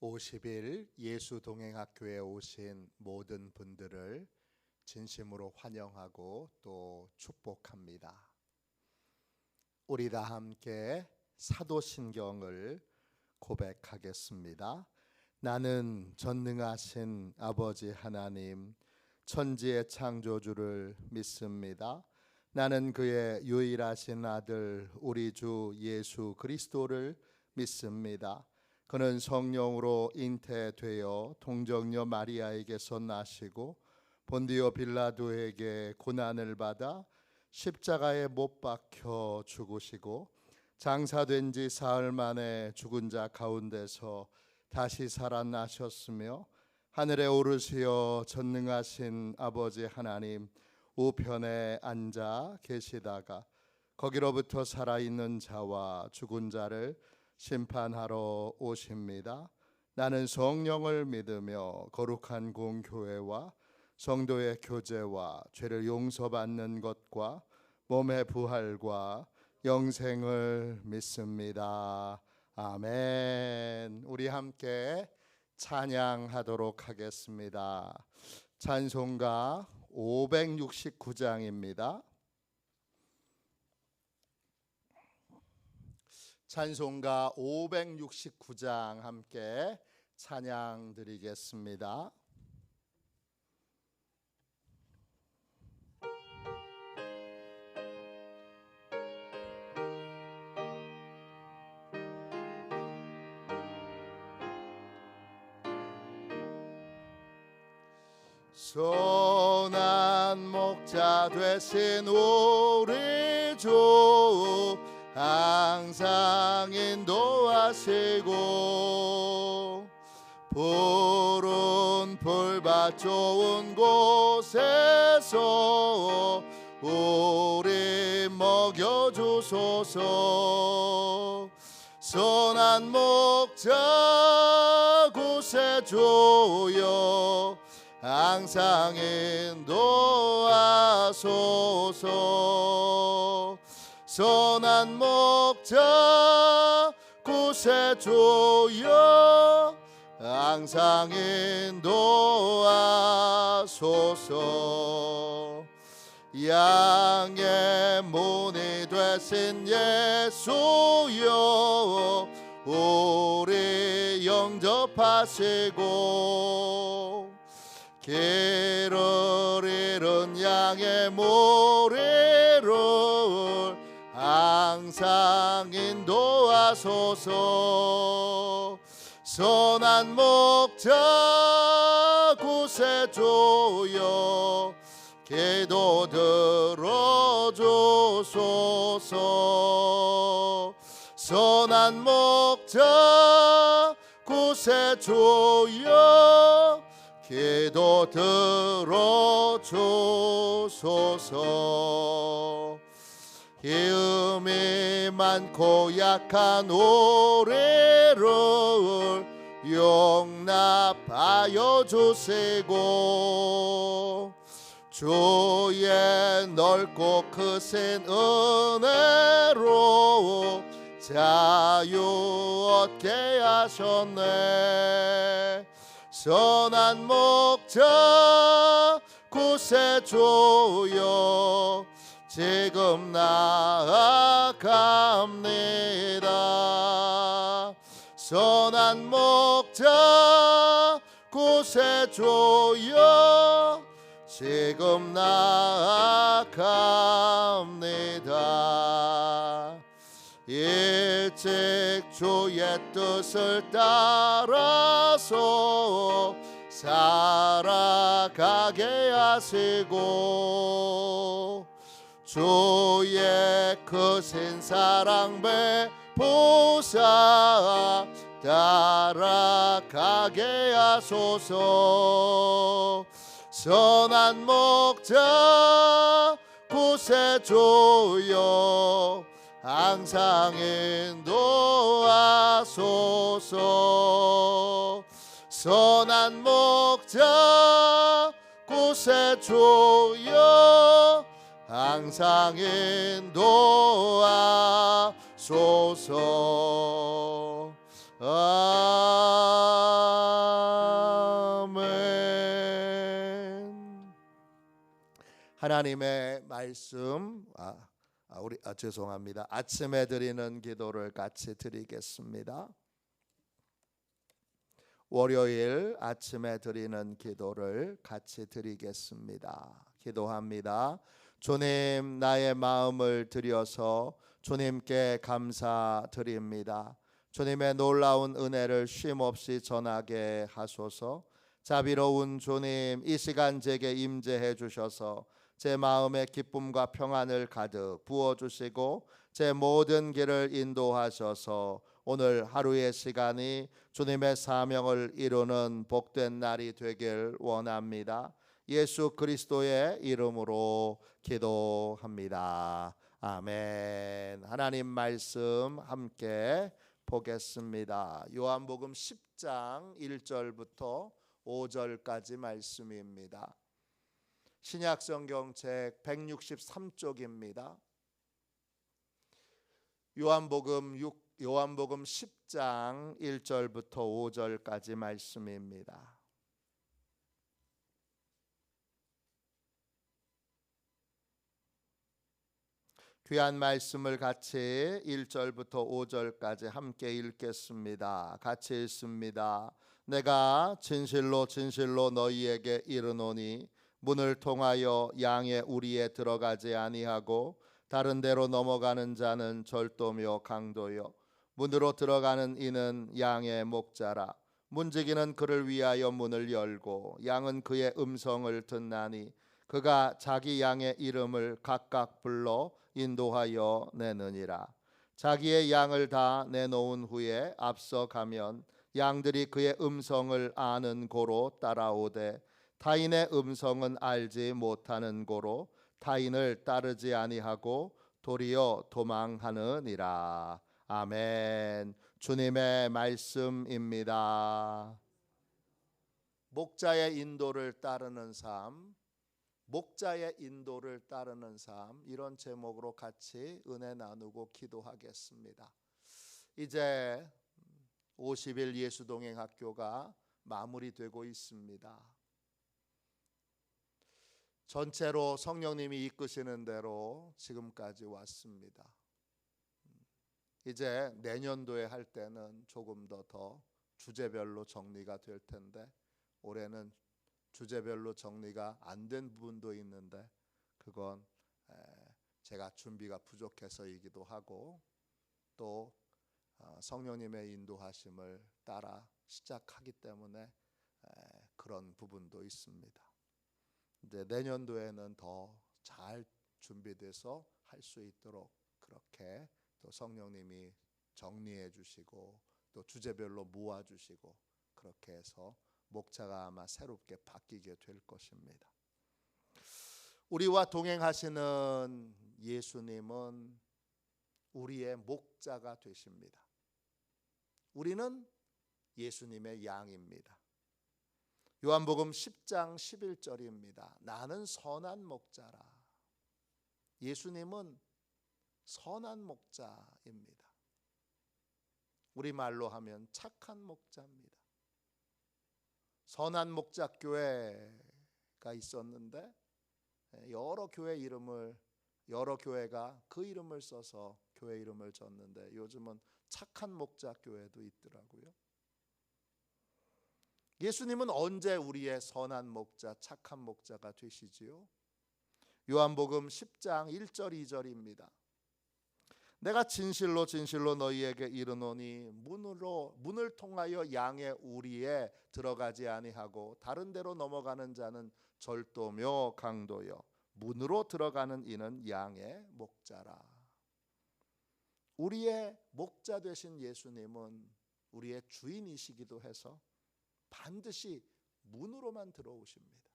50일 예수동행학교에 오신 모든 분들을 진심으로 환영하고 또 축복합니다. 우리 다 함께 사도신경을 고백하겠습니다. 나는 전능하신 아버지 하나님, 천지의 창조주를 믿습니다. 나는 그의 유일하신 아들 우리 주 예수 그리스도를 믿습니다. 그는 성령으로 잉태되어 동정녀 마리아에게서 나시고 본디오 빌라도에게 고난을 받아 십자가에 못 박혀 죽으시고 장사된 지 사흘 만에 죽은 자 가운데서 다시 살아나셨으며 하늘에 오르시어 전능하신 아버지 하나님 우편에 앉아 계시다가 거기로부터 살아있는 자와 죽은 자를 심판하러 오십니다. 나는 성령을 믿으며 거룩한 공교회와 성도의 교제와 죄를 용서받는 것과 몸의 부활과 영생을 믿습니다. 아멘. 우리 함께 찬양하도록 하겠습니다. 찬송가 569장입니다. 찬송가 569장 함께 찬양 드리겠습니다. 선한 목자 되신 우리 주 항상 인도하시고 푸른 풀밭 좋은 곳에서 우리 먹여주소서. 선한 목자 구세주여 항상 인도하소서. 선한 목자 구세주여 항상 인도하소서. 양의 문이 되신 예수여 우리 영접하시고 길을 잃은 양의 무리를 항상 인도하소서. 선한 목자 구세주여 기도 들어주소서. 선한 목자 구세주여 기도 들어주소서. 기음이 많고 약한 우리를 용납하여 주시고 주의 넓고 크신 은혜로 자유 얻게 하셨네. 선한 목자 구세주여 지금 나아갑니다. 선한 목자 구세주여 지금 나아갑니다. 일찍 주의 뜻을 따라서 살아가게 하시고 주의 크신 사랑 베푸사 따라가게 하소서. 선한 목자 구세주여 항상 인도하소서. 선한 목자 구세주여 항상 인도하소서. 하나님의 말씀 죄송합니다. 아침에 드리는 기도를 같이 드리겠습니다. 월요일 아침에 드리는 기도를 같이 드리겠습니다. 기도합니다. 주님, 나의 마음을 드려서 주님께 감사드립니다. 주님의 놀라운 은혜를 쉼없이 전하게 하소서. 자비로운 주님, 이 시간 제게 임재해 주셔서 제 마음에 기쁨과 평안을 가득 부어주시고 제 모든 길을 인도하셔서 오늘 하루의 시간이 주님의 사명을 이루는 복된 날이 되길 원합니다. 예수 그리스도의 이름으로 기도합니다. 아멘. 하나님 말씀 함께 보겠습니다. 요한복음 10장 1절부터 5절까지 말씀입니다. 신약성경책 163쪽입니다. 요한복음 10장 1절부터 5절까지 말씀입니다. 귀한 말씀을 같이 1절부터 5절까지 함께 읽겠습니다. 같이 읽습니다. 내가 진실로 진실로 너희에게 이르노니 문을 통하여 양의 우리에 들어가지 아니하고 다른 데로 넘어가는 자는 절도며 강도요 문으로 들어가는 이는 양의 목자라. 문지기는 그를 위하여 문을 열고 양은 그의 음성을 듣나니 그가 자기 양의 이름을 각각 불러 인도하여 내느니라. 자기의 양을 다 내놓은 후에 앞서 가면 양들이 그의 음성을 아는 고로 따라오되 타인의 음성은 알지 못하는 고로 타인을 따르지 아니하고 도리어 도망하느니라. 아멘. 주님의 말씀입니다. 목자의 인도를 따르는 삶, 목자의 인도를 따르는 삶, 이런 제목으로 같이 은혜 나누고 기도하겠습니다. 이제 50일 예수동행학교가 마무리되고 있습니다. 전체로 성령님이 이끄시는 대로 지금까지 왔습니다. 이제 내년도에 할 때는 조금 더 주제별로 정리가 될 텐데 올해는 주제별로 정리가 안 된 부분도 있는데 그건 제가 준비가 부족해서이기도 하고 또 성령님의 인도하심을 따라 시작하기 때문에 그런 부분도 있습니다. 이제 내년도에는 더 잘 준비돼서 할 수 있도록 그렇게 또 성령님이 정리해 주시고 또 주제별로 모아 주시고 그렇게 해서 목자가 아마 새롭게 바뀌게 될 것입니다. 우리와 동행하시는 예수님은 우리의 목자가 되십니다. 우리는 예수님의 양입니다. 요한복음 10장 11절입니다. 나는 선한 목자라. 예수님은 선한 목자입니다. 우리말로 하면 착한 목자입니다. 선한 목자 교회가 있었는데 여러 교회가 그 이름을 써서 교회 이름을 졌는데 요즘은 착한 목자 교회도 있더라고요. 예수님은 언제 우리의 선한 목자, 착한 목자가 되시지요? 요한복음 10장 1절 2절입니다. 내가 진실로 진실로 너희에게 이르노니 문을 통하여 양의 우리에 들어가지 아니하고 다른 데로 넘어가는 자는 절도며 강도요 문으로 들어가는 이는 양의 목자라. 우리의 목자 되신 예수님은 우리의 주인이시기도 해서 반드시 문으로만 들어오십니다.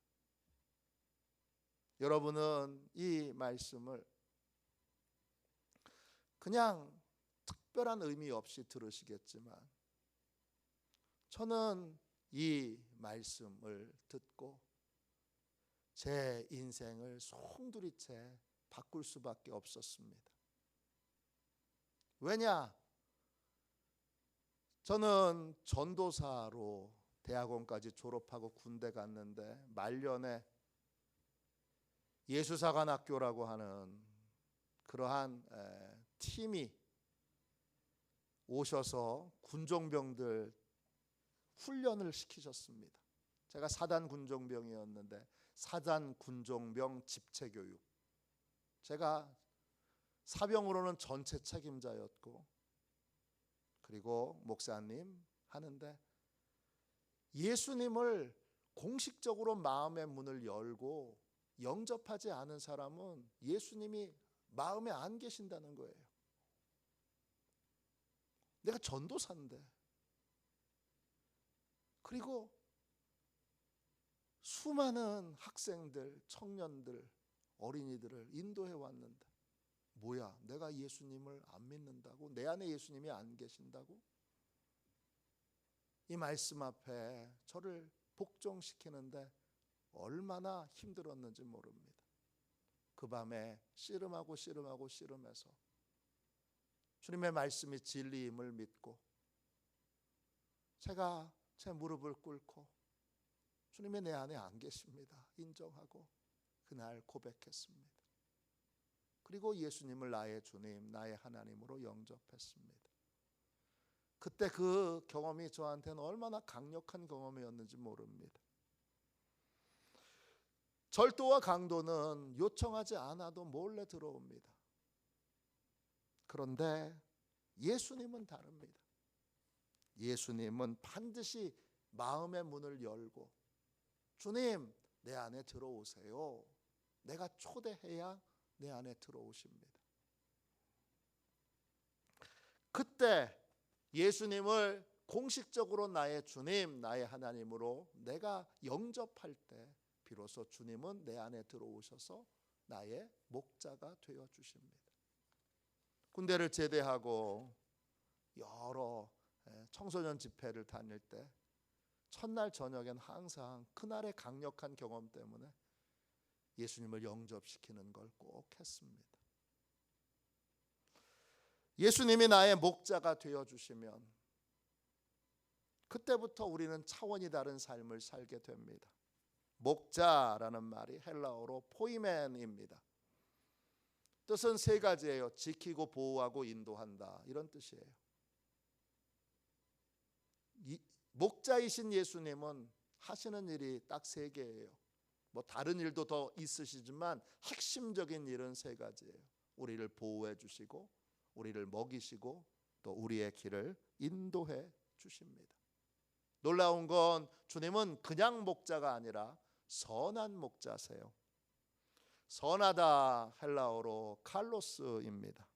여러분은 이 말씀을 그냥 특별한 의미 없이 들으시겠지만 저는 이 말씀을 듣고 제 인생을 송두리째 바꿀 수밖에 없었습니다. 왜냐? 저는 전도사로 대학원까지 졸업하고 군대 갔는데 말년에 예수사관학교라고 하는 그러한 팀이 오셔서 군종병들 훈련을 시키셨습니다. 제가 사단 군종병이었는데 사단 군종병 집체교육, 제가 사병으로는 전체 책임자였고, 그리고 목사님 하는데 예수님을 공식적으로 마음의 문을 열고 영접하지 않은 사람은 예수님이 마음에 안 계신다는 거예요. 내가 전도사인데, 그리고 수많은 학생들, 청년들, 어린이들을 인도해 왔는데 뭐야, 내가 예수님을 안 믿는다고? 내 안에 예수님이 안 계신다고? 이 말씀 앞에 저를 복종시키는데 얼마나 힘들었는지 모릅니다. 그 밤에 씨름하고 씨름해서 주님의 말씀이 진리임을 믿고 제가 제 무릎을 꿇고 주님이 내 안에 안 계십니다 인정하고 그날 고백했습니다. 그리고 예수님을 나의 주님, 나의 하나님으로 영접했습니다. 그때 그 경험이 저한테는 얼마나 강력한 경험이었는지 모릅니다. 절도와 강도는 요청하지 않아도 몰래 들어옵니다. 그런데 예수님은 다릅니다. 예수님은 반드시 마음의 문을 열고 주님, 내 안에 들어오세요. 내가 초대해야 내 안에 들어오십니다. 그때 예수님을 공식적으로 나의 주님, 나의 하나님으로 내가 영접할 때 비로소 주님은 내 안에 들어오셔서 나의 목자가 되어 주십니다. 군대를 제대하고 여러 청소년 집회를 다닐 때 첫날 저녁엔 항상 그날의 강력한 경험 때문에 예수님을 영접시키는 걸 꼭 했습니다. 예수님이 나의 목자가 되어 주시면 그때부터 우리는 차원이 다른 삶을 살게 됩니다. 목자라는 말이 헬라어로 포이멘입니다. 뜻은 세 가지예요. 지키고 보호하고 인도한다, 이런 뜻이에요. 목자이신 예수님은 하시는 일이 딱 세 개예요. 뭐 다른 일도 더 있으시지만 핵심적인 일은 세 가지예요. 우리를 보호해 주시고 우리를 먹이시고 또 우리의 길을 인도해 주십니다. 놀라운 건 주님은 그냥 목자가 아니라 선한 목자세요. 선하다 헬라어로 칼로스입니다.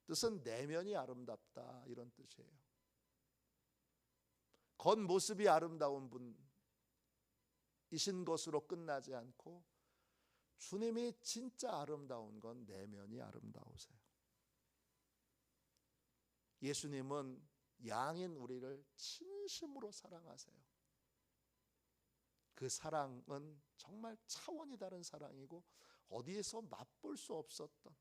뜻은 내면이 아름답다, 이런 뜻이에요. 겉모습이 아름다운 분이신 것으로 끝나지 않고 주님이 진짜 아름다운 건 내면이 아름다우세요. 예수님은 양인 우리를 진심으로 사랑하세요. 그 사랑은 정말 차원이 다른 사랑이고 어디에서 맛볼 수 없었던,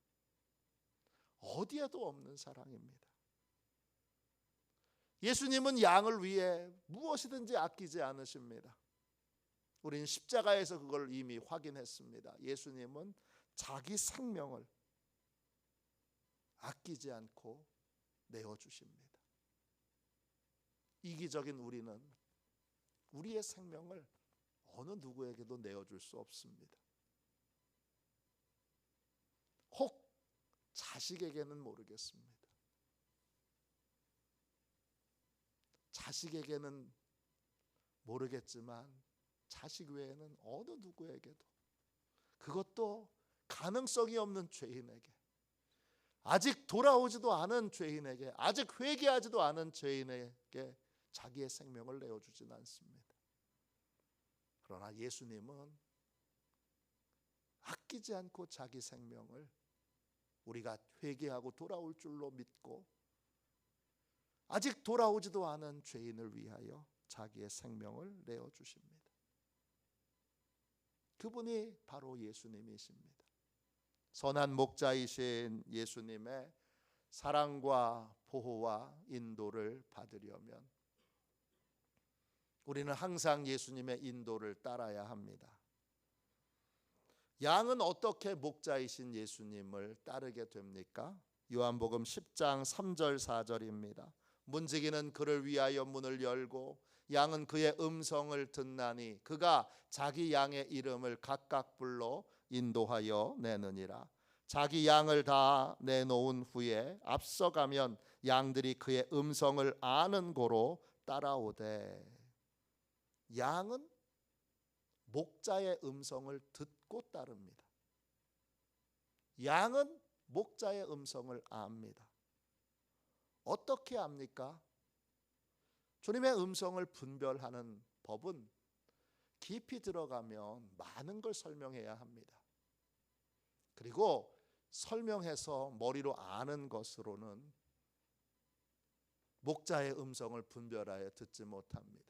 어디에도 없는 사랑입니다. 예수님은 양을 위해 무엇이든지 아끼지 않으십니다. 우리는 십자가에서 그걸 이미 확인했습니다. 예수님은 자기 생명을 아끼지 않고 내어주십니다. 이기적인 우리는 우리의 생명을 어느 누구에게도 내어줄 수 없습니다. 혹 자식에게는 모르겠습니다. 자식에게는 모르겠지만 자식 외에는 어느 누구에게도, 그것도 가능성이 없는 죄인에게, 아직 돌아오지도 않은 죄인에게, 아직 회개하지도 않은 죄인에게 자기의 생명을 내어주진 않습니다. 그러나 예수님은 아끼지 않고 자기 생명을 우리가 회개하고 돌아올 줄로 믿고 아직 돌아오지도 않은 죄인을 위하여 자기의 생명을 내어주십니다. 그분이 바로 예수님이십니다. 선한 목자이신 예수님의 사랑과 보호와 인도를 받으려면 우리는 항상 예수님의 인도를 따라야 합니다. 양은 어떻게 목자이신 예수님을 따르게 됩니까? 요한복음 10장 3절 4절입니다. 문지기는 그를 위하여 문을 열고 양은 그의 음성을 듣나니 그가 자기 양의 이름을 각각 불러 인도하여 내느니라. 자기 양을 다 내놓은 후에 앞서가면 양들이 그의 음성을 아는 고로 따라오되. 양은 목자의 음성을 듣고 따릅니다. 양은 목자의 음성을 압니다. 어떻게 압니까? 주님의 음성을 분별하는 법은 깊이 들어가면 많은 걸 설명해야 합니다. 그리고 설명해서 머리로 아는 것으로는 목자의 음성을 분별하여 듣지 못합니다.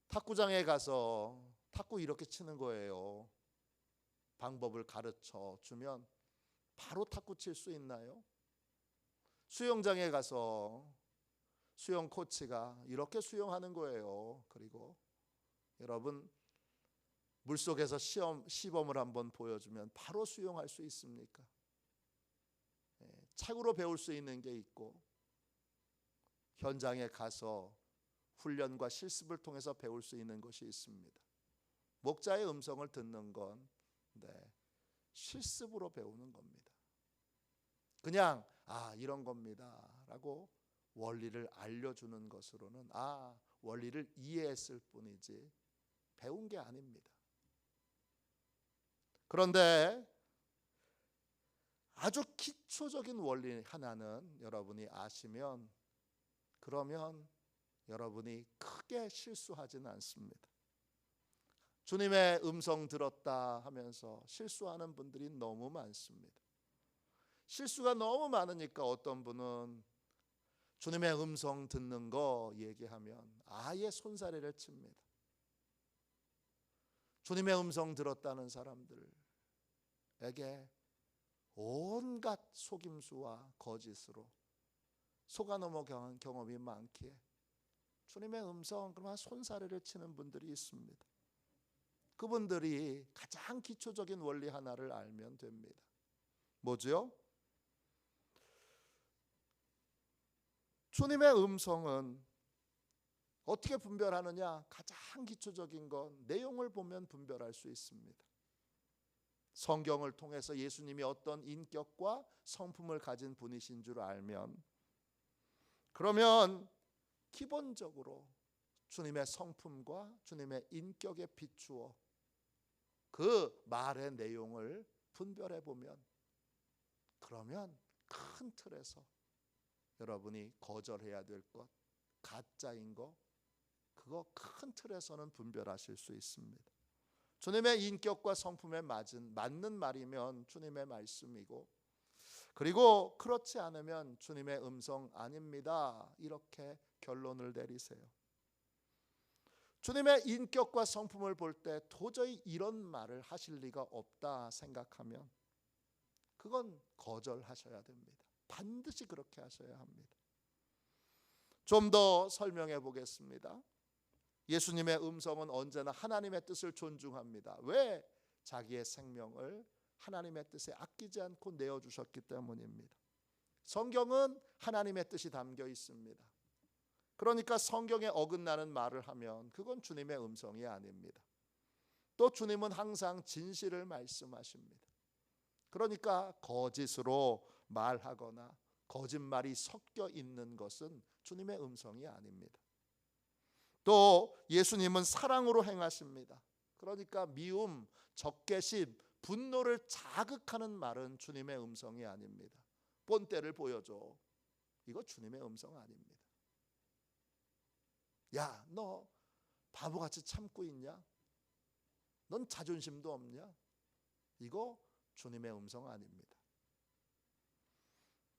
탁구장에 가서 탁구 이렇게 치는 거예요. 방법을 가르쳐 주면 바로 탁구 칠 수 있나요? 수영장에 가서 수영 코치가 이렇게 수영하는 거예요. 그리고 여러분 물속에서 시범을 한번 보여주면 바로 수영할 수 있습니까? 책으로 배울 수 있는 게 있고 현장에 가서 훈련과 실습을 통해서 배울 수 있는 것이 있습니다. 목자의 음성을 듣는 건 실습으로 배우는 겁니다. 그냥 이런 겁니다 라고 원리를 알려주는 것으로는 원리를 이해했을 뿐이지 배운 게 아닙니다. 그런데 아주 기초적인 원리 하나는 여러분이 아시면 그러면 여러분이 크게 실수하지는 않습니다. 주님의 음성 들었다 하면서 실수하는 분들이 너무 많습니다. 실수가 너무 많으니까 어떤 분은 주님의 음성 듣는 거 얘기하면 아예 손사래를 칩니다. 주님의 음성 들었다는 사람들에게 온갖 속임수와 거짓으로 속아 넘어간 경험이 많기에 주님의 음성 그러면 손사래를 치는 분들이 있습니다. 그분들이 가장 기초적인 원리 하나를 알면 됩니다. 뭐죠? 주님의 음성은 어떻게 분별하느냐? 가장 기초적인 건 내용을 보면 분별할 수 있습니다. 성경을 통해서 예수님이 어떤 인격과 성품을 가진 분이신 줄 알면 그러면 기본적으로 주님의 성품과 주님의 인격에 비추어 그 말의 내용을 분별해 보면 그러면 큰 틀에서 여러분이 거절해야 될 것, 가짜인 거 그거 큰 틀에서는 분별하실 수 있습니다. 주님의 인격과 성품에 맞는 말이면 주님의 말씀이고 그리고 그렇지 않으면 주님의 음성 아닙니다. 이렇게 결론을 내리세요. 주님의 인격과 성품을 볼 때 도저히 이런 말을 하실 리가 없다 생각하면 그건 거절하셔야 됩니다. 반드시 그렇게 하셔야 합니다. 좀 더 설명해 보겠습니다. 예수님의 음성은 언제나 하나님의 뜻을 존중합니다. 왜? 자기의 생명을 하나님의 뜻에 아끼지 않고 내어주셨기 때문입니다. 성경은 하나님의 뜻이 담겨 있습니다. 그러니까 성경에 어긋나는 말을 하면 그건 주님의 음성이 아닙니다. 또 주님은 항상 진실을 말씀하십니다. 그러니까 거짓으로 말하거나 거짓말이 섞여 있는 것은 주님의 음성이 아닙니다. 또 예수님은 사랑으로 행하십니다. 그러니까 미움, 적개심, 분노를 자극하는 말은 주님의 음성이 아닙니다. 본때를 보여줘. 이거 주님의 음성 아닙니다. 야, 너 바보같이 참고 있냐? 넌 자존심도 없냐? 이거 주님의 음성 아닙니다.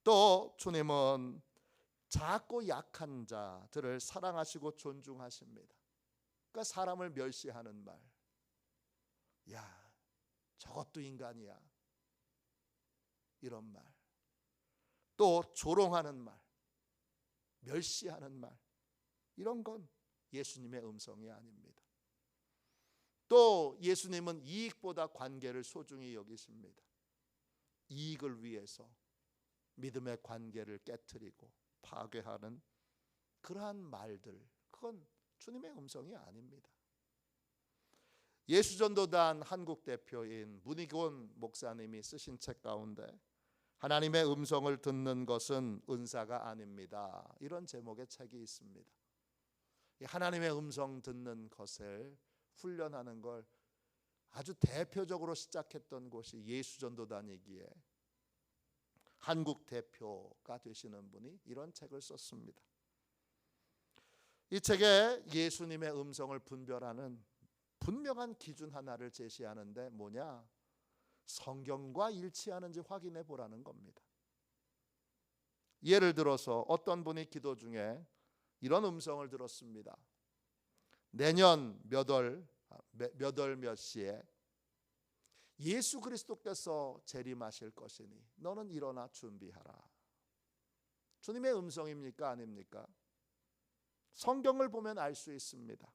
또 주님은 작고 약한 자들을 사랑하시고 존중하십니다. 그러니까 사람을 멸시하는 말, 야, 저것도 인간이야, 이런 말, 또 조롱하는 말, 멸시하는 말, 이런 건 예수님의 음성이 아닙니다. 또 예수님은 이익보다 관계를 소중히 여기십니다. 이익을 위해서 믿음의 관계를 깨트리고 파괴하는 그러한 말들, 그건 주님의 음성이 아닙니다. 예수전도단 한국 대표인 문희곤 목사님이 쓰신 책 가운데 하나님의 음성을 듣는 것은 은사가 아닙니다, 이런 제목의 책이 있습니다. 하나님의 음성 듣는 것을 훈련하는 걸 아주 대표적으로 시작했던 곳이 예수전도단이기에 한국 대표가 되시는 분이 이런 책을 썼습니다. 이 책에 예수님의 음성을 분별하는 분명한 기준 하나를 제시하는데 뭐냐? 성경과 일치하는지 확인해 보라는 겁니다. 예를 들어서 어떤 분이 기도 중에 이런 음성을 들었습니다. 내년 몇 월 몇 시에 예수 그리스도께서 재림하실 것이니 너는 일어나 준비하라. 주님의 음성입니까? 아닙니까? 성경을 보면 알 수 있습니다.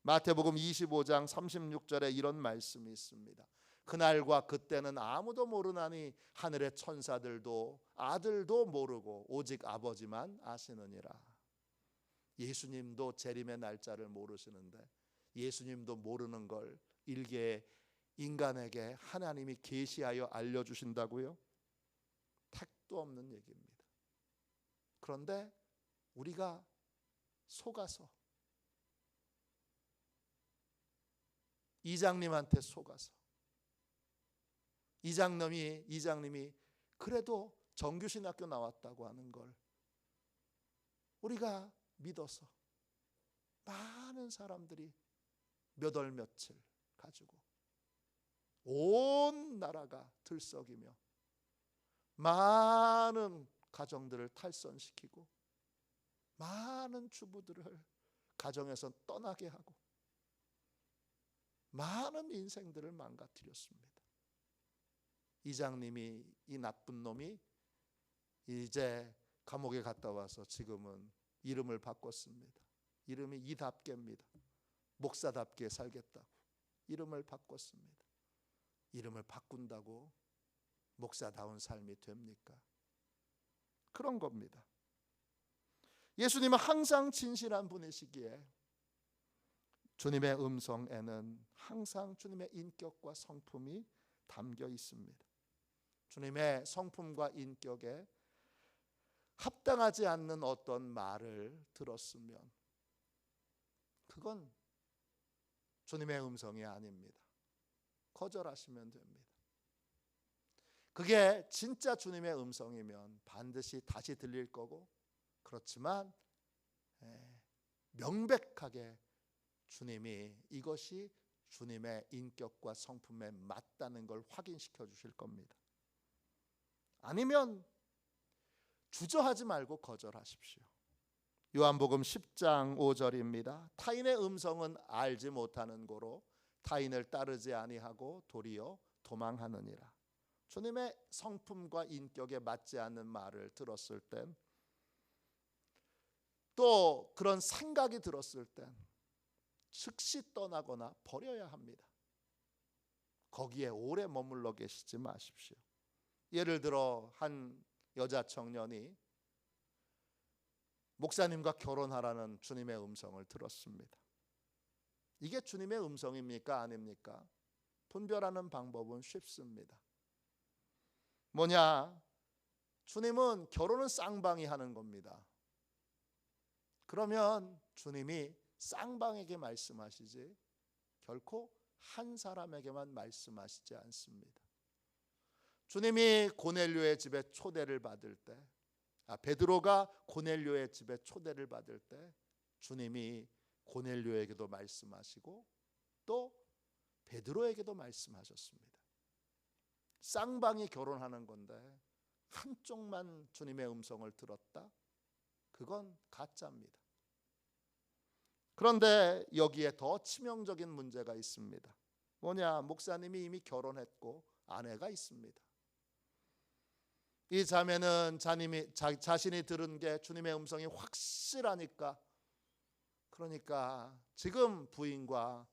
마태복음 25장 36절에 이런 말씀이 있습니다. 그날과 그때는 아무도 모르나니 하늘의 천사들도 아들도 모르고 오직 아버지만 아시느니라. 예수님도 재림의 날짜를 모르시는데 예수님도 모르는 걸 일개 인간에게 하나님이 계시하여 알려주신다고요? 택도 없는 얘기입니다. 그런데 우리가 속아서, 이장님한테 속아서, 이장님이 그래도 정규신학교 나왔다고 하는 걸 우리가 믿어서 많은 사람들이 몇 월 며칠 가지고 온 나라가 들썩이며 많은 가정들을 탈선시키고 많은 주부들을 가정에서 떠나게 하고 많은 인생들을 망가뜨렸습니다. 이장님이, 이 나쁜 놈이 이제 감옥에 갔다 와서 지금은 이름을 바꿨습니다. 이름이 이답게입니다. 목사답게 살겠다고 이름을 바꿨습니다. 이름을 바꾼다고 목사다운 삶이 됩니까? 그런 겁니다. 예수님은 항상 진실한 분이시기에 주님의 음성에는 항상 주님의 인격과 성품이 담겨 있습니다. 주님의 성품과 인격에 합당하지 않는 어떤 말을 들었으면 그건 주님의 음성이 아닙니다. 거절하시면 됩니다. 그게 진짜 주님의 음성이면 반드시 다시 들릴 거고, 그렇지만 명백하게 주님이 이것이 주님의 인격과 성품에 맞다는 걸 확인시켜 주실 겁니다. 아니면 주저하지 말고 거절하십시오. 요한복음 10장 5절입니다. 타인의 음성은 알지 못하는 고로 타인을 따르지 아니하고 도리어 도망하느니라. 주님의 성품과 인격에 맞지 않는 말을 들었을 땐, 또 그런 생각이 들었을 땐 즉시 떠나거나 버려야 합니다. 거기에 오래 머물러 계시지 마십시오. 예를 들어 한 여자 청년이 목사님과 결혼하라는 주님의 음성을 들었습니다. 이게 주님의 음성입니까? 아닙니까? 분별하는 방법은 쉽습니다. 뭐냐? 주님은 결혼은 쌍방이 하는 겁니다. 그러면 주님이 쌍방에게 말씀하시지 결코 한 사람에게만 말씀하시지 않습니다. 주님이 고넬료의 집에 초대를 받을 때, 베드로가 고넬료의 집에 초대를 받을 때 주님이 고넬료에게도 말씀하시고 또 베드로에게도 말씀하셨습니다. 쌍방이 결혼하는 건데 한쪽만 주님의 음성을 들었다? 그건 가짜입니다. 그런데 여기에 더 치명적인 문제가 있습니다. 뭐냐? 목사님이 이미 결혼했고 아내가 있습니다. 이 자매는 자신이 들은 게 주님의 음성이 확실하니까, 그러니까 지금 부인과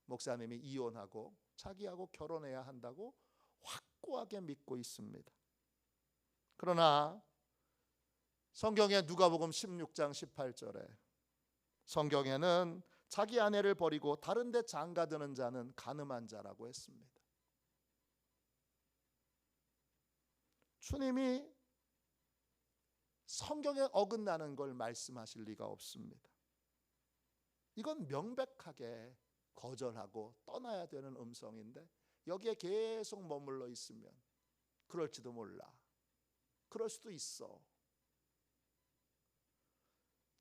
목사님이 이혼하고 자기하고 결혼해야 한다고 확고하게 믿고 있습니다. 그러나 성경의 누가복음 16장 18절에 성경에는 자기 아내를 버리고 다른 데 장가드는 자는 가늠한 자라고 했습니다. 주님이 성경에 어긋나는 걸 말씀하실 리가 없습니다. 이건 명백하게 거절하고 떠나야 되는 음성인데 여기에 계속 머물러 있으면 그럴지도 몰라. 그럴 수도 있어.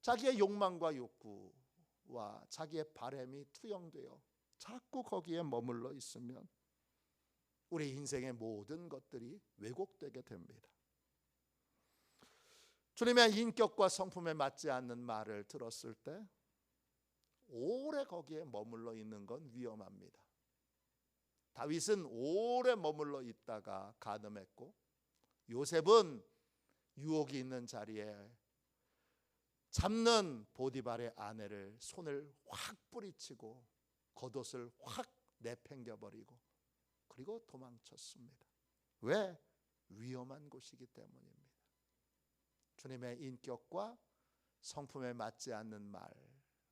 자기의 욕망과 욕구와 자기의 바람이 투영되어 자꾸 거기에 머물러 있으면 우리 인생의 모든 것들이 왜곡되게 됩니다. 주님의 인격과 성품에 맞지 않는 말을 들었을 때 오래 거기에 머물러 있는 건 위험합니다. 다윗은 오래 머물러 있다가 간음했고 요셉은 유혹이 있는 자리에 잡는 보디발의 아내를 손을 확 뿌리치고 겉옷을 확 내팽겨버리고 그리고 도망쳤습니다. 왜? 위험한 곳이기 때문입니다. 주님의 인격과 성품에 맞지 않는 말,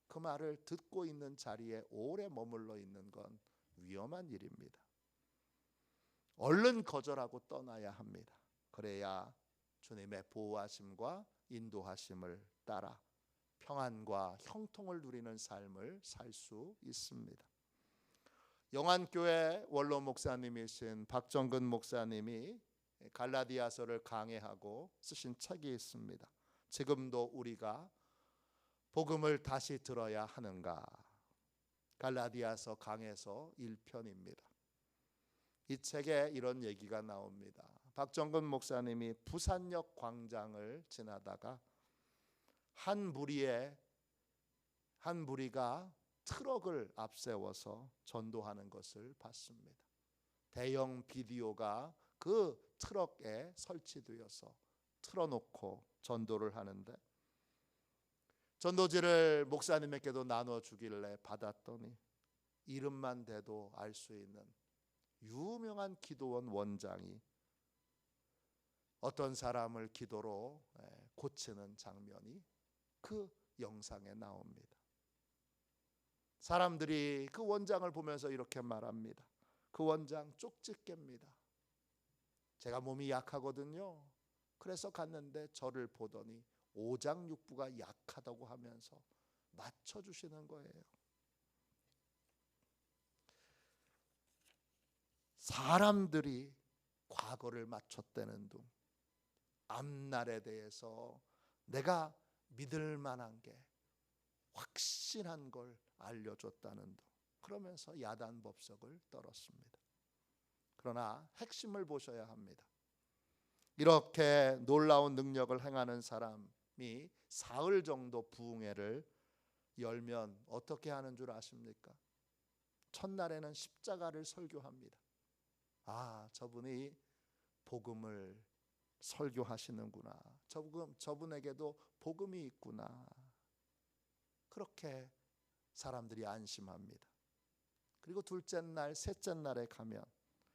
그 말을 듣고 있는 자리에 오래 머물러 있는 건 위험한 일입니다. 얼른 거절하고 떠나야 합니다. 그래야 주님의 보호하심과 인도하심을 따라 평안과 형통을 누리는 삶을 살 수 있습니다. 영안교회 원로 목사님이신 박정근 목사님이 갈라디아서를 강해하고 쓰신 책이 있습니다. 지금도 우리가 복음을 다시 들어야 하는가? 갈라디아서 강해서 1편입니다. 이 책에 이런 얘기가 나옵니다. 박정근 목사님이 부산역 광장을 지나다가 한 무리가 트럭을 앞세워서 전도하는 것을 봤습니다. 대형 비디오가 그 트럭에 설치되어서 틀어놓고 전도를 하는데 전도지를 목사님에게도 나눠주길래 받았더니 이름만 대도 알 수 있는 유명한 기도원 원장이 어떤 사람을 기도로 고치는 장면이 그 영상에 나옵니다. 사람들이 그 원장을 보면서 이렇게 말합니다. 그 원장 쪽집게입니다. 제가 몸이 약하거든요. 그래서 갔는데 저를 보더니 오장육부가 약하다고 하면서 맞춰주시는 거예요. 사람들이 과거를 맞췄다는 둥, 앞날에 대해서 내가 믿을 만한 게 확실한 걸 알려줬다는 둥, 그러면서 야단 법석을 떨었습니다. 그러나 핵심을 보셔야 합니다. 이렇게 놀라운 능력을 행하는 사람이 사흘 정도 부흥회를 열면 어떻게 하는 줄 아십니까? 첫날에는 십자가를 설교합니다. 아, 저분이 복음을 설교하시는구나. 저분에게도 복음이 있구나. 그렇게 사람들이 안심합니다. 그리고 둘째 날, 셋째 날에 가면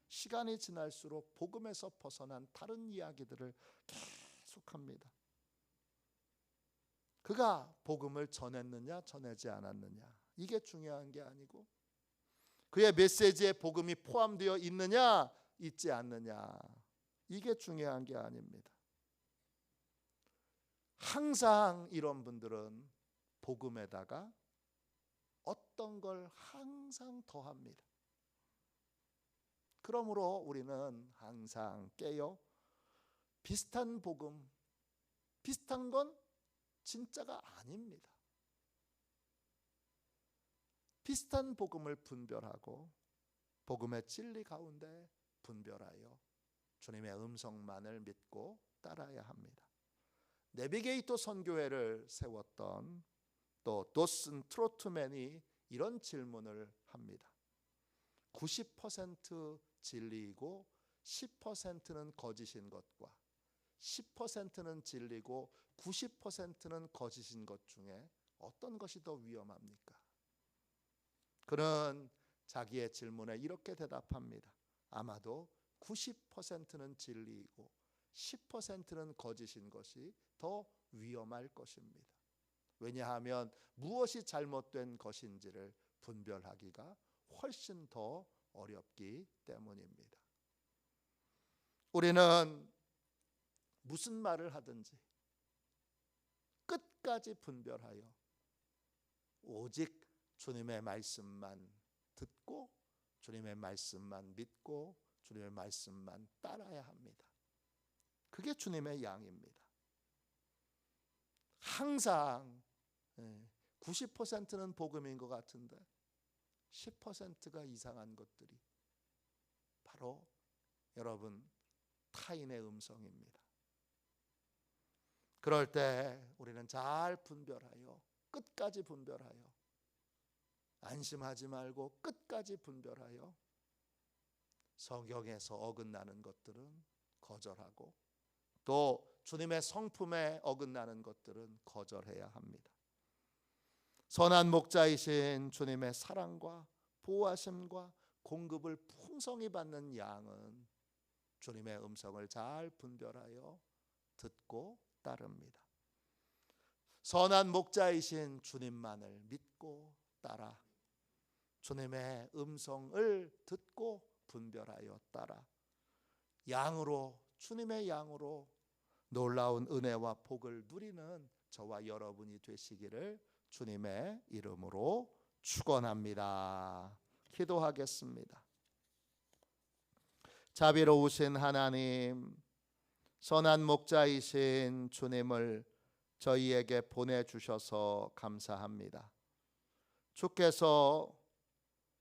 시간이 지날수록 복음에서 벗어난 다른 이야기들을 계속합니다. 그가 복음을 전했느냐 전하지 않았느냐, 이게 중요한 게 아니고 그의 메시지에 복음이 포함되어 있느냐 있지 않느냐, 이게 중요한 게 아닙니다. 항상 이런 분들은 복음에다가 어떤 걸 항상 더합니다. 그러므로 우리는 항상 깨어 비슷한 복음, 비슷한 건 진짜가 아닙니다. 비슷한 복음을 분별하고 복음의 진리 가운데 분별하여 주님의 음성만을 믿고 따라야 합니다. 내비게이터 선교회를 세웠던 또 도슨 트로트맨이 이런 질문을 합니다. 90% 진리이고 10%는 거짓인 것과 10%는 진리고 90%는 거짓인 것 중에 어떤 것이 더 위험합니까? 그는 자기의 질문에 이렇게 대답합니다. 아마도 90%는 진리이고 10%는 거짓인 것이 더 위험할 것입니다. 왜냐하면 무엇이 잘못된 것인지를 분별하기가 훨씬 더 어렵기 때문입니다. 우리는 무슨 말을 하든지 끝까지 분별하여 오직 주님의 말씀만 듣고 주님의 말씀만 믿고 주님의 말씀만 따라야 합니다. 그게 주님의 양입니다. 항상 90%는 복음인 것 같은데 10%가 이상한 것들이 바로 여러분 타인의 음성입니다. 그럴 때 우리는 잘 분별하여 끝까지 분별하여 안심하지 말고 끝까지 분별하여 성경에서 어긋나는 것들은 거절하고 또 주님의 성품에 어긋나는 것들은 거절해야 합니다. 선한 목자이신 주님의 사랑과 보호하심과 공급을 풍성히 받는 양은 주님의 음성을 잘 분별하여 듣고 따릅니다. 선한 목자이신 주님만을 믿고 따라 주님의 음성을 듣고 분별하여 따라 양으로 주님의 양으로 놀라운 은혜와 복을 누리는 저와 여러분이 되시기를 주님의 이름으로 축원합니다. 기도하겠습니다. 자비로우신 하나님, 선한 목자이신 주님을 저희에게 보내주셔서 감사합니다. 주께서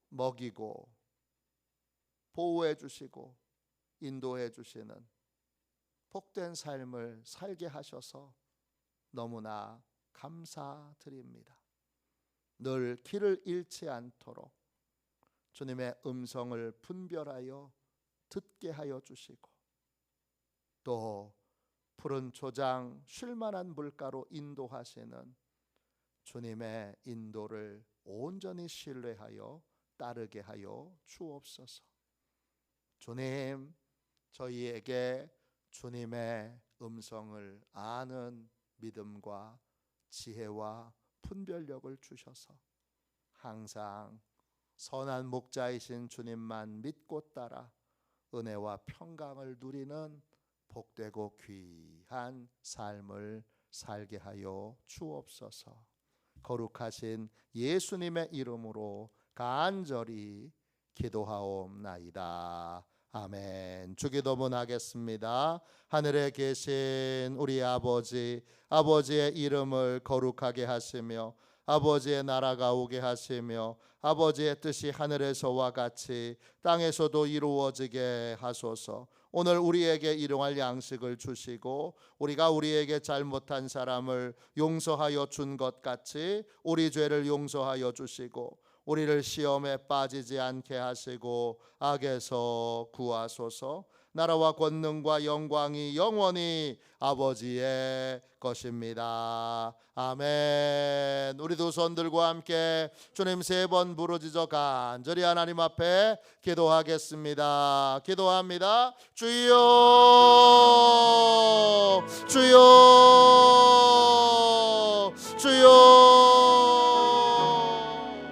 먹이고 보호해 주시고 인도해 주시는 복된 삶을 살게 하셔서 너무나 감사드립니다. 늘 길을 잃지 않도록 주님의 음성을 분별하여 듣게 하여 주시고 또 푸른 초장 쉴만한 물가로 인도하시는 주님의 인도를 온전히 신뢰하여 따르게 하여 주옵소서. 주님, 저희에게 주님의 음성을 아는 믿음과 지혜와 분별력을 주셔서 항상 선한 목자이신 주님만 믿고 따라 은혜와 평강을 누리는 복되고 귀한 삶을 살게 하여 주옵소서. 거룩하신 예수님의 이름으로 간절히 기도하옵나이다. 아멘. 주기도문 하겠습니다. 하늘에 계신 우리 아버지, 아버지의 이름을 거룩하게 하시며 아버지의 나라가 오게 하시며 아버지의 뜻이 하늘에서와 같이 땅에서도 이루어지게 하소서. 오늘 우리에게 일용할 양식을 주시고 우리가 우리에게 잘못한 사람을 용서하여 준 것 같이 우리 죄를 용서하여 주시고 우리를 시험에 빠지지 않게 하시고 악에서 구하소서. 나라와 권능과 영광이 영원히 아버지의 것입니다. 아멘. 우리 두 손 들고 함께 주님 3번 부르짖어 간절히 하나님 앞에 기도하겠습니다. 기도합니다. 주여, 주여, 주여.